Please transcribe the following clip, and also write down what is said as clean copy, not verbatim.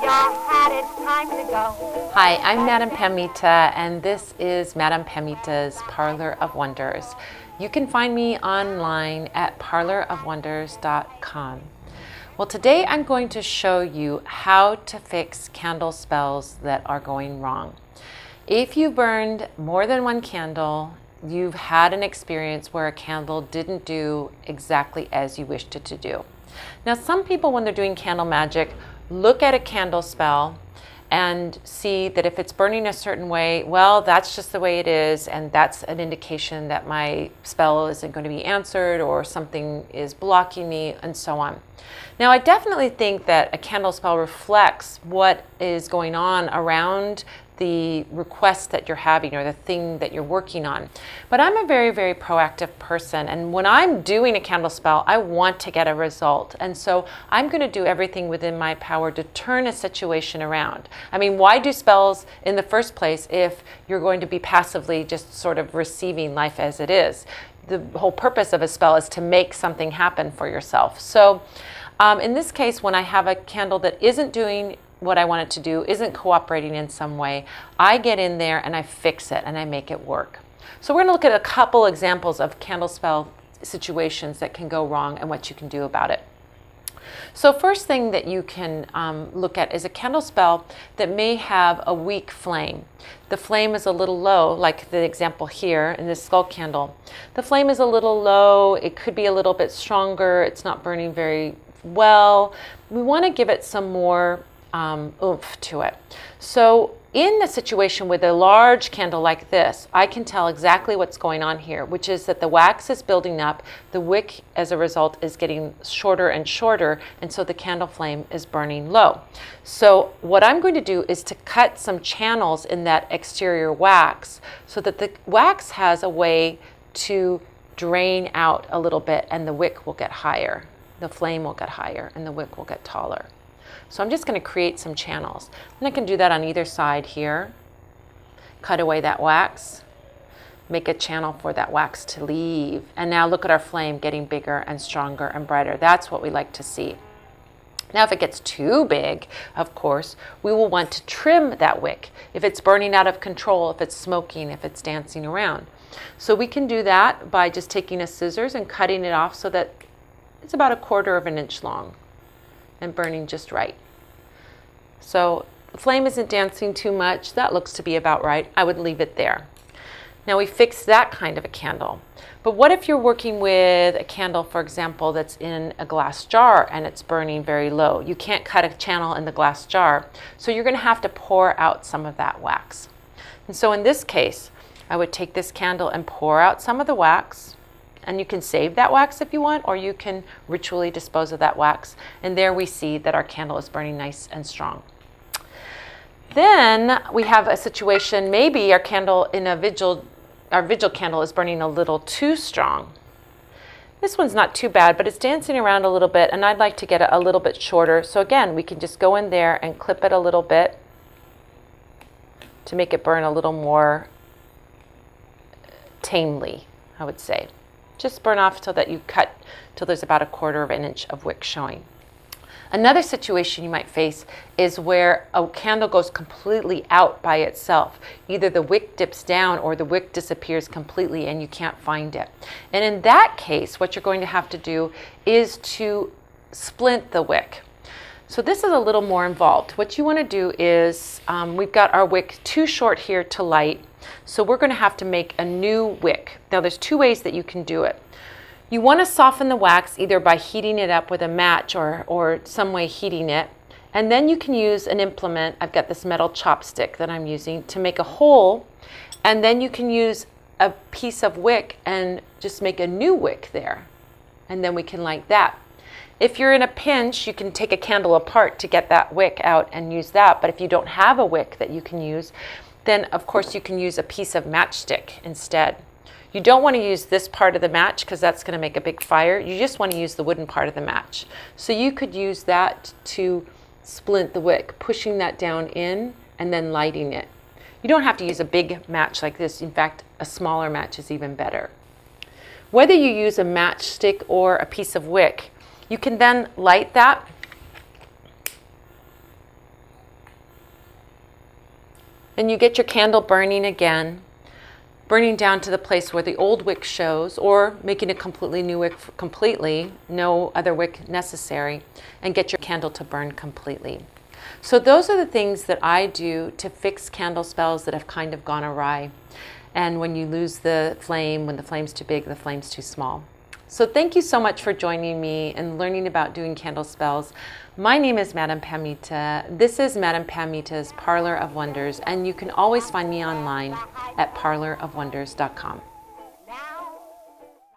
your hat, it's time to go. Hi, I'm Madame Pamita, and this is Madame Pamita's Parlor of Wonders. You can find me online at parlorofwonders.com. Well, today I'm going to show you how to fix candle spells that are going wrong. If you burned more than one candle, you've had an experience where a candle didn't do exactly as you wished it to do. Now, some people, when they're doing candle magic, look at a candle spell and see that if it's burning a certain way, well, that's just the way it is, and that's an indication that my spell isn't going to be answered or something is blocking me, and so on. Now, I definitely think that a candle spell reflects what is going on around the request that you're having or the thing that you're working on. But I'm a very, very proactive person, and when I'm doing a candle spell, I want to get a result. And so I'm going to do everything within my power to turn a situation around. I mean, why do spells in the first place if you're going to be passively just sort of receiving life as it is? The whole purpose of a spell is to make something happen for yourself. So in this case, when I have a candle that isn't doing what I want it to do, isn't cooperating in some way, I get in there and I fix it and I make it work. So we're going to look at a couple examples of candle spell situations that can go wrong and what you can do about it. So first thing that you can look at is a candle spell that may have a weak flame. The flame is a little low, like the example here in this skull candle. The flame is a little low, it could be a little bit stronger, it's not burning very well. We want to give it some more oomph to it. So in a situation with a large candle like this, I can tell exactly what's going on here, which is that the wax is building up, the wick as a result is getting shorter and shorter, and so the candle flame is burning low. So what I'm going to do is to cut some channels in that exterior wax so that the wax has a way to drain out a little bit, and the wick will get higher, the flame will get higher, and the wick will get taller. So I'm just going to create some channels. And I can do that on either side here. Cut away that wax. Make a channel for that wax to leave. And now look at our flame getting bigger and stronger and brighter. That's what we like to see. Now if it gets too big, of course, we will want to trim that wick. If it's burning out of control, if it's smoking, if it's dancing around. So we can do that by just taking a scissors and cutting it off so that it's about 1/4 of an inch long and burning just right. So the flame isn't dancing too much. That looks to be about right. I would leave it there. Now we fixed that kind of a candle. But what if you're working with a candle, for example, that's in a glass jar and it's burning very low? You can't cut a channel in the glass jar, so you're going to have to pour out some of that wax. And so in this case, I would take this candle and pour out some of the wax. And you can save that wax if you want, or you can ritually dispose of that wax. And there we see that our candle is burning nice and strong. Then we have a situation, maybe our candle in our vigil candle is burning a little too strong. This one's not too bad, but it's dancing around a little bit, and I'd like to get it a little bit shorter. So again, we can just go in there and clip it a little bit to make it burn a little more tamely, I would say. Just burn off till that you cut till there's about 1/4 of an inch of wick showing. Another situation you might face is where a candle goes completely out by itself. Either the wick dips down or the wick disappears completely and you can't find it. And in that case, what you're going to have to do is to splint the wick. So this is a little more involved. What you want to do is, we've got our wick too short here to light, so we're going to have to make a new wick. Now there's 2 ways that you can do it. You want to soften the wax either by heating it up with a match or some way heating it, and then you can use an implement. I've got this metal chopstick that I'm using to make a hole, and then you can use a piece of wick and just make a new wick there, and then we can light that. If you're in a pinch, you can take a candle apart to get that wick out and use that. But if you don't have a wick that you can use, then of course you can use a piece of matchstick instead. You don't want to use this part of the match because that's going to make a big fire. You just want to use the wooden part of the match. So you could use that to splint the wick, pushing that down in and then lighting it. You don't have to use a big match like this. In fact, a smaller match is even better. Whether you use a matchstick or a piece of wick, you can then light that And you get your candle burning again, burning down to the place where the old wick shows, or making a completely new wick completely, no other wick necessary, and get your candle to burn completely. So those are the things that I do to fix candle spells that have kind of gone awry. And when you lose the flame, when the flame's too big, the flame's too small. So thank you so much for joining me and learning about doing candle spells. My name is Madame Pamita. This is Madame Pamita's Parlor of Wonders, and you can always find me online at parlorofwonders.com.